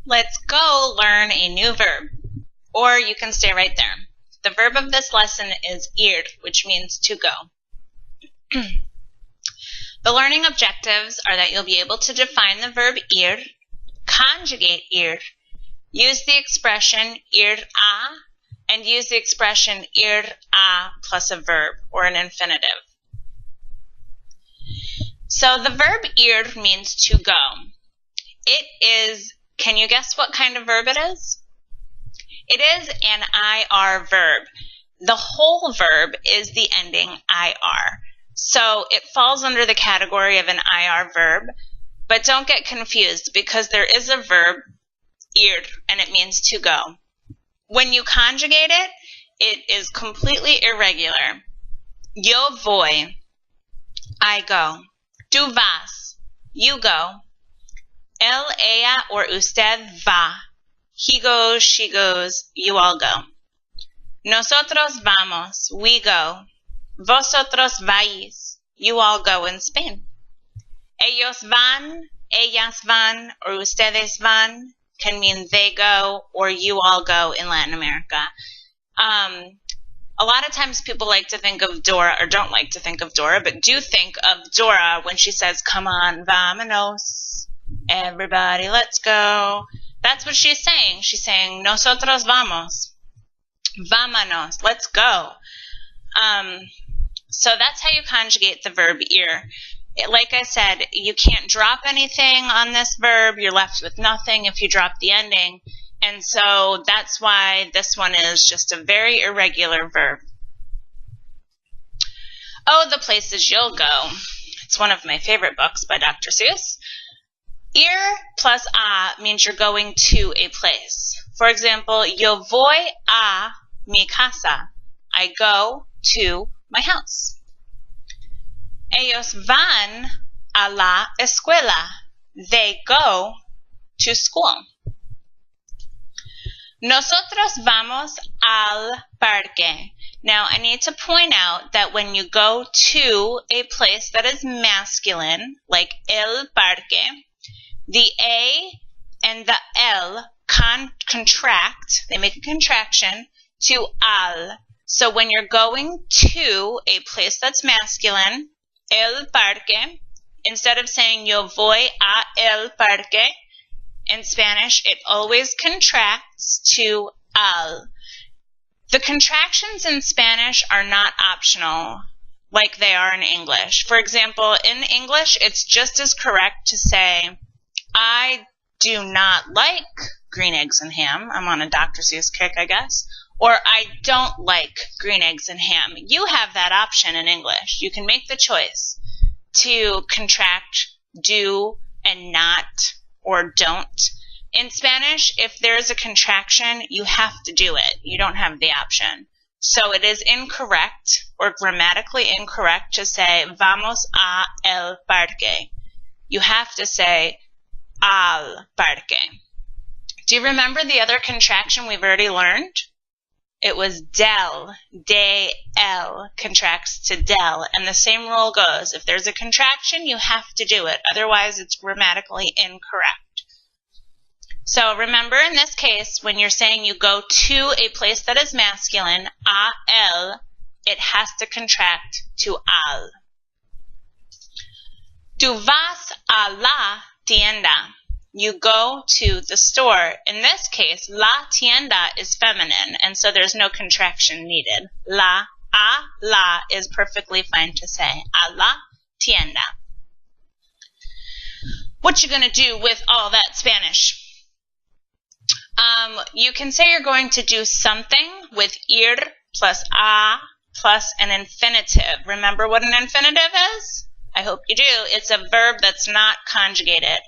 Let's go learn a new verb. Or you can stay right there. The verb of this lesson is ir, which means to go. The learning objectives are that you'll be able to define the verb ir, conjugate ir, use the expression ir a, and use the expression ir a plus a verb or an infinitive. So the verb ir means to go. It is, can you guess what kind of verb it is? It is an IR verb. The whole verb is the ending IR. So it falls under the category of an IR verb, but don't get confused because there is a verb, ir, and it means to go. When you conjugate it, it is completely irregular. Yo voy, I go. Tú vas, you go. Él, ella, or usted va. He goes, she goes, you all go. Nosotros vamos, we go. Vosotros vais, you all go in Spain. Ellos van, ellas van, or ustedes van can mean they go or you all go in Latin America. A lot of times people like to think of Dora, or don't like to think of Dora, but do think of Dora when she says, come on, vámonos, everybody, let's go. That's what she's saying. She's saying, nosotros vamos, vámonos, let's go. So that's how you conjugate the verb ir. Like I said, you can't drop anything on this verb. You're left with nothing if you drop the ending. And so that's why this one is just a very irregular verb. Oh, the places you'll go. It's one of my favorite books by Dr. Seuss. Ir plus a means you're going to a place. For example, yo voy a mi casa. I go to my house. Ellos van a la escuela. They go to school. Nosotros vamos al parque. Now, I need to point out that when you go to a place that is masculine, like el parque, the A and the L contract, they make a contraction to al. So when you're going to a place that's masculine, el parque, instead of saying yo voy a el parque, in Spanish, it always contracts to al. The contractions in Spanish are not optional like they are in English. For example, in English, it's just as correct to say, I do not like green eggs and ham. I'm on a Dr. Seuss kick, I guess. Or I don't like green eggs and ham. You have that option in English. You can make the choice to contract do and not or don't. In Spanish, if there's a contraction, you have to do it. You don't have the option. So it is incorrect or grammatically incorrect to say vamos a el parque. You have to say al parque. Do you remember the other contraction we've already learned? It was del, de, el, contracts to del. And the same rule goes. If there's a contraction, you have to do it. Otherwise, it's grammatically incorrect. So remember, in this case, when you're saying you go to a place that is masculine, a, el, it has to contract to al. Tú vas a la tienda. You go to the store. In this case, la tienda is feminine, and so there's no contraction needed. La is perfectly fine to say. A la tienda. What you gonna do with all that Spanish? You can say you're going to do something with ir plus a plus an infinitive. Remember what an infinitive is? I hope you do. It's a verb that's not conjugated.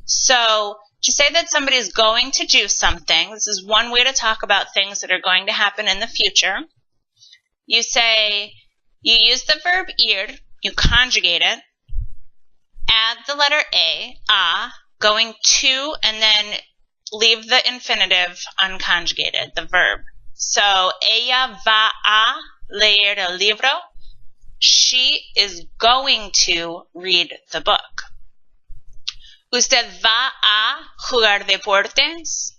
So to say that somebody is going to do something, this is one way to talk about things that are going to happen in the future. You say, you use the verb ir, you conjugate it, add the letter a, going to, and then leave the infinitive unconjugated, the verb. So, ella va a leer el libro. She is going to read the book. ¿Usted va a jugar deportes?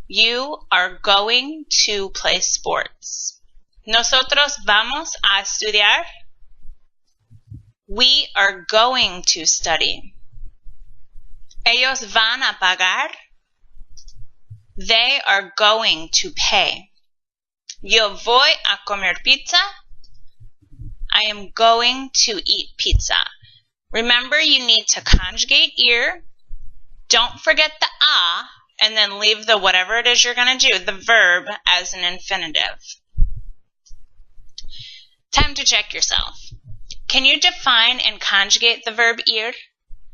You are going to play sports. Nosotros vamos a estudiar. We are going to study. Ellos van a pagar. They are going to pay. Yo voy a comer pizza. I am going to eat pizza. Remember, you need to conjugate ir. Don't forget the a, and then leave the whatever it is you're going to do, the verb, as an infinitive. Time to check yourself. Can you define and conjugate the verb ir?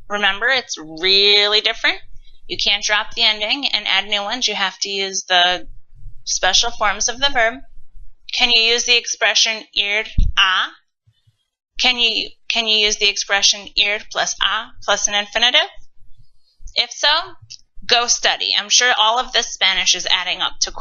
Remember, it's really different. You can't drop the ending and add new ones. You have to use the special forms of the verb. Can you use the expression ir a? Can you use the expression ir plus a plus an infinitive? If so, go study. I'm sure all of this Spanish is adding up to